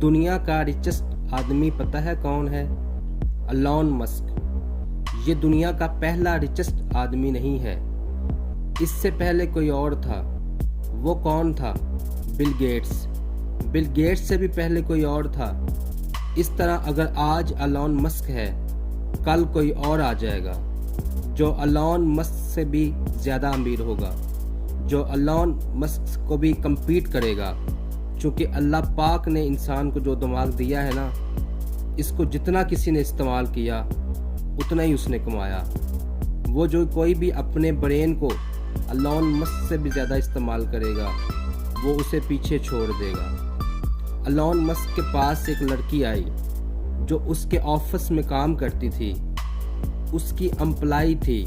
दुनिया का रिचेस्ट आदमी पता है कौन है? Elon Musk. ये दुनिया का पहला रिचेस्ट आदमी नहीं है, इससे पहले कोई और था। वो कौन था? Bill Gates. बिल गेट्स से भी पहले कोई और था। इस तरह अगर आज एलन मस्क है, कल कोई और आ जाएगा जो एलन मस्क से भी ज़्यादा अमीर होगा, जो एलन मस्क को भी कम्पीट करेगा। क्योंकि अल्लाह पाक ने इंसान को जो दिमाग दिया है ना, इसको जितना किसी ने इस्तेमाल किया उतना ही उसने कमाया। वो जो कोई भी अपने ब्रेन को एलन मस्क से भी ज़्यादा इस्तेमाल करेगा, वो उसे पीछे छोड़ देगा। एलन मस्क के पास एक लड़की आई जो उसके ऑफिस में काम करती थी, उसकी एम्प्लॉय थी,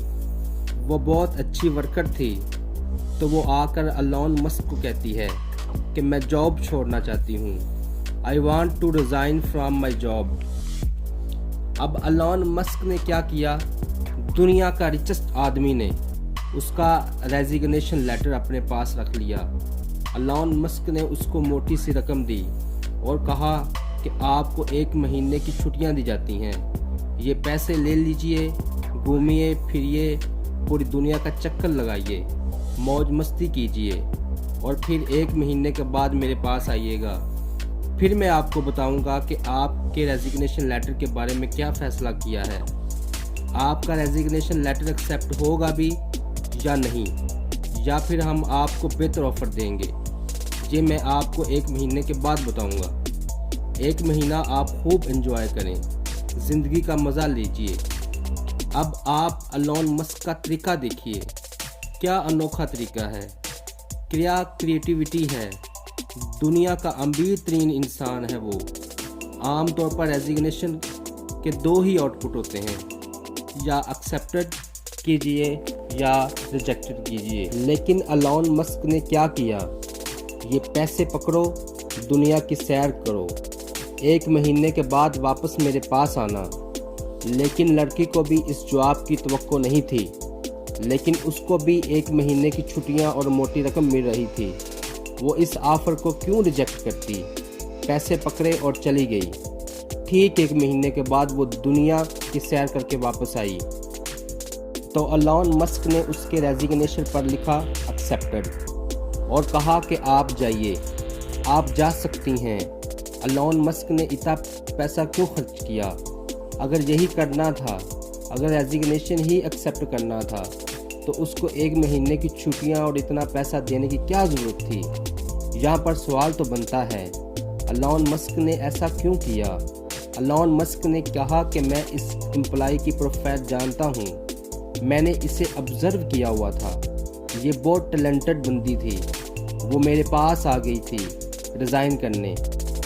वो बहुत अच्छी वर्कर थी। तो वो आकर एलन मस्क को कहती है कि मैं जॉब छोड़ना चाहती हूँ, I want to resign from my job. अब एलन मस्क ने क्या किया? दुनिया का रिचेस्ट आदमी ने उसका रेजिग्नेशन लेटर अपने पास रख लिया। एलन मस्क ने उसको मोटी सी रकम दी और कहा कि आपको 1 महीने की छुट्टियां दी जाती हैं, ये पैसे ले लीजिए, घूमिए फिरिए, पूरी दुनिया का चक्कर लगाइए, मौज मस्ती कीजिए और फिर 1 महीने के बाद मेरे पास आइएगा। फिर मैं आपको बताऊंगा कि आपके रेजिग्नेशन लेटर के बारे में क्या फ़ैसला किया है। आपका रेजिग्नेशन लेटर एक्सेप्ट होगा भी या नहीं, या फिर हम आपको बेहतर ऑफ़र देंगे। ये मैं आपको 1 महीने के बाद बताऊंगा। 1 महीना आप खूब एंजॉय करें, ज़िंदगी का मज़ा लीजिए। अब आप एलन मस्क का तरीका देखिए, क्या अनोखा तरीका है, क्या क्रिएटिविटी है। दुनिया का अमीर तरीन इंसान है वो। आमतौर पर रेजिग्नेशन के 2 ही आउटपुट होते हैं, या एक्सेप्टेड कीजिए या रिजेक्टेड कीजिए। लेकिन एलन मस्क ने क्या किया? ये पैसे पकड़ो, दुनिया की सैर करो, 1 महीने के बाद वापस मेरे पास आना। लेकिन लड़की को भी इस जवाब की तवक्को नहीं थी, लेकिन उसको भी 1 महीने की छुट्टियां और मोटी रकम मिल रही थी। वो इस ऑफ़र को क्यों रिजेक्ट करती? पैसे पकड़े और चली गई। ठीक 1 महीने के बाद वो दुनिया की सैर करके वापस आई। तो एलन मस्क ने उसके रेजिग्नेशन पर लिखा एक्सेप्टेड और कहा कि आप जाइए, आप जा सकती हैं। एलन मस्क ने इतना पैसा क्यों खर्च किया? अगर यही करना था, अगर रेजिग्नेशन ही एक्सेप्ट करना था, तो उसको 1 महीने की छुट्टियां और इतना पैसा देने की क्या ज़रूरत थी? यहाँ पर सवाल तो बनता है, एलन मस्क ने ऐसा क्यों किया? एलन मस्क ने कहा कि मैं इस एम्प्लॉय की प्रोफाइल जानता हूँ, मैंने इसे ऑब्ज़र्व किया हुआ था, ये बहुत टैलेंटेड बंदी थी, वो मेरे पास आ गई थी रिज़ाइन करने।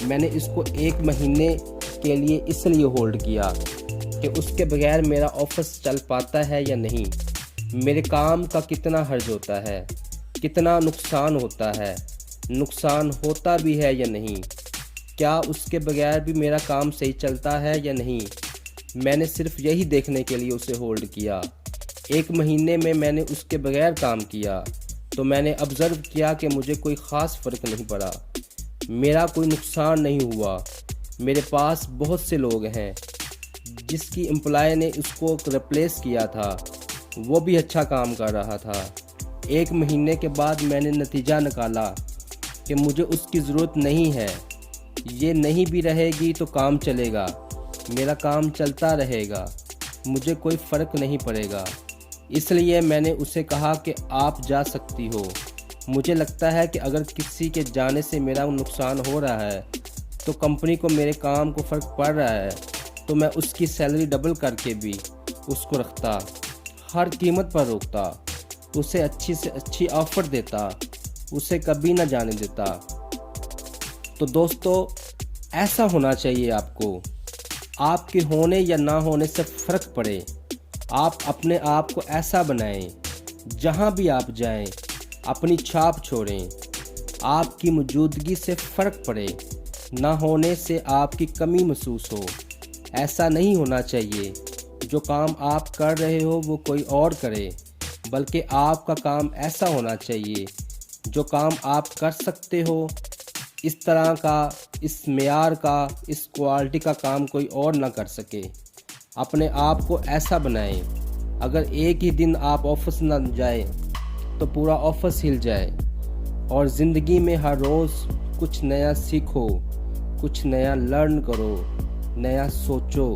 मैंने इसको 1 महीने के लिए इसलिए होल्ड किया कि उसके बगैर मेरा ऑफिस चल पाता है या नहीं, मेरे काम का कितना हर्ज होता है, कितना नुकसान होता है, नुकसान होता भी है या नहीं, क्या उसके बगैर भी मेरा काम सही चलता है या नहीं। मैंने सिर्फ यही देखने के लिए उसे होल्ड किया। 1 महीने में मैंने उसके बगैर काम किया तो मैंने ऑब्ज़र्व किया कि मुझे कोई ख़ास फ़र्क नहीं पड़ा, मेरा कोई नुकसान नहीं हुआ। मेरे पास बहुत से लोग हैं, जिसकी एम्प्लॉय ने उसको रिप्लेस किया था, वो भी अच्छा काम कर रहा था। 1 महीने के बाद मैंने नतीजा निकाला कि मुझे उसकी ज़रूरत नहीं है, ये नहीं भी रहेगी तो काम चलेगा, मेरा काम चलता रहेगा, मुझे कोई फ़र्क नहीं पड़ेगा। इसलिए मैंने उसे कहा कि आप जा सकती हो। मुझे लगता है कि अगर किसी के जाने से मेरा नुकसान हो रहा है तो कंपनी को मेरे काम को फ़र्क पड़ रहा है, तो मैं उसकी सैलरी डबल करके भी उसको रखता, हर कीमत पर रोकता, उसे अच्छी से अच्छी ऑफ़र देता, उसे कभी ना जाने देता। तो दोस्तों, ऐसा होना चाहिए आपको। आपके होने या ना होने से फ़र्क पड़े, आप अपने आप को ऐसा बनाएं, जहां भी आप जाएं अपनी छाप छोड़ें। आपकी मौजूदगी से फ़र्क पड़े, ना होने से आपकी कमी महसूस हो। ऐसा नहीं होना चाहिए जो काम आप कर रहे हो वो कोई और करे, बल्कि आपका काम ऐसा होना चाहिए जो काम आप कर सकते हो, इस तरह का इस मेयार का, इस क्वालिटी का काम कोई और ना कर सके। अपने आप को ऐसा बनाएं, अगर एक ही दिन आप ऑफिस ना जाए तो पूरा ऑफिस हिल जाए। और ज़िंदगी में हर रोज़ कुछ नया सीखो, कुछ नया लर्न करो, नया सोचो।